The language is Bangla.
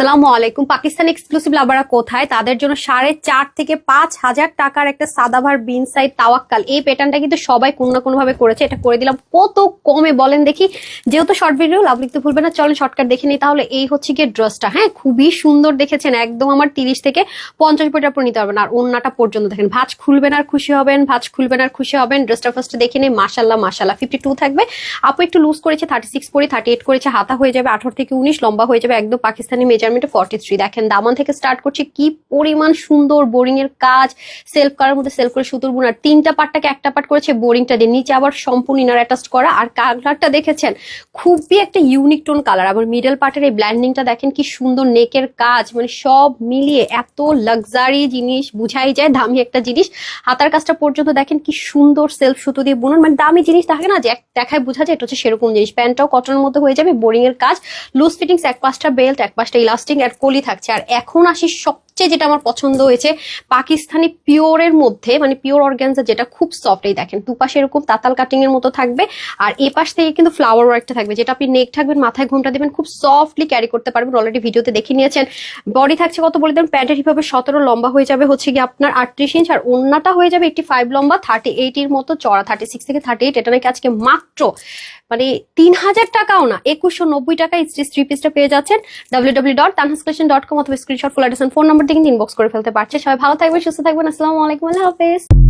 আসসালামু আলাইকুম। পাকিস্তান এক্সক্লুসিভ লাভাররা কোথায়? তাদের জন্য 4.5 থেকে 5,000 টাকার একটা সাদাভার বিন সাইড তাওয়াক্কাল। এই প্যাটার্নটা কিন্তু সবাই কোনো না কোনো ভাবে করেছে, এটা করে দিলাম কত কমে বলেন দেখি। যেহেতু শর্ট ভিডিও, লাভ লিখতে ভুলবে না। চলেন শর্টকাট দেখে নিই তাহলে। এই হচ্ছে গিয়ে ড্রেসটা, হ্যাঁ খুবই সুন্দর দেখেছেন, একদম আমার 30 থেকে 50 বইটার পর নিতে পারবেন। আর ওন্নাটা পর্যন্ত দেখেন, ভাঁজ খুলবেন আর খুশি হবেন, ভাঁজ খুলবেন আর খুশি হবেন। ড্রেসটা ফার্স্ট দেখে নিই। মাশাল্লাহ মাশাল্লাহ 52 থাকবে। আপু একটু লুজ করেছে, 36 করি, 38 করেছে, হাতা হয়ে যাবে 18 থেকে 19, লম্বা হয়ে যাবে একদম পাকিস্তানি মেজারমেন্টে 43। দেখেন দামান থেকে স্টার্ট করছে, কি পরিমাণ সুন্দর বোরিং এর কাজ, সেলফ করার মধ্যে সেলফ করে সুতোর বুনার, 3টা পার্টটাকে একটা পার্ট করেছে বোরিংটা দিয়ে, নিচে আবার সম্পূর্ণ ইনার অ্যাটাচ করা। আর কালারটা দেখেছেন, খুবই একটা ইউনিক টোন কালার। আবার মিডল পার্টের এই ব্ল্যান্ডিংটা দেখেন কি সুন্দর, নেকের কাজ, মানে সব মিলিয়ে এত লাক্সারি জিনিস, বুঝাই যায় দামি একটা জিনিস। হাতার কাজটা পর্যন্ত দেখেন কি সুন্দর সেলফ সুতো দিয়ে বুনন, মানে দামি জিনিস থাকে না যে দেখায় বোঝা যায় এটা হচ্ছে সেরকম জিনিস। প্যান্টটাও কটনের মধ্যে হয়ে যাবে, বোরিং এর কাজ, লুজ ফিটিংস, এক পাশটা বেল্ট, এক পাশটা ইলাস্টিক আর কলি থাকছে। আর এখন আসি সবচেয়ে যেটা আমার পছন্দ হয়েছে, পাকিস্তানি পিওরের মধ্যে, মানে পিওর অর্গানজা যেটা খুব সফট। এই দেখেন দুপাশে এরকম তাতাল কাটিং এর মতো থাকবে, আর এ পাশ থেকে কিন্তু ফ্লাওয়ার ওয়ার্কটা থাকবে, যেটা আপনি নেক থাকবেন, মাথায় ঘোমটা দিবেন, খুব সফটলি ক্যারি করতে পারবেন। অলরেডি ভিডিওতে দেখে নিয়েছেন। বডি থাকছে কত বলে দেন, প্যান্টের হিসাবে 17, লম্বা হয়ে যাবে হচ্ছে কি আপনার 38 ইঞ্চ, আর ওন্নাটা হয়ে যাবে 85 লম্বা, 38 এর মতো চড়া, 36 থেকে 38। এটা নাকি আজকে মাত্র মানে 3,000 টাকাও না, 2190 টাকায় থ্রি পিসটা পেয়ে যাচ্ছেন। www.tanhascollection.com অথবা screenshot full address phone number দিয়ে ইনবক্স করে ফেলতে পারছে। সবাই ভালো থাকবেন, সুস্থ থাকবেন। আসসালামু আলাইকুম, আল্লাহ হাফেজ।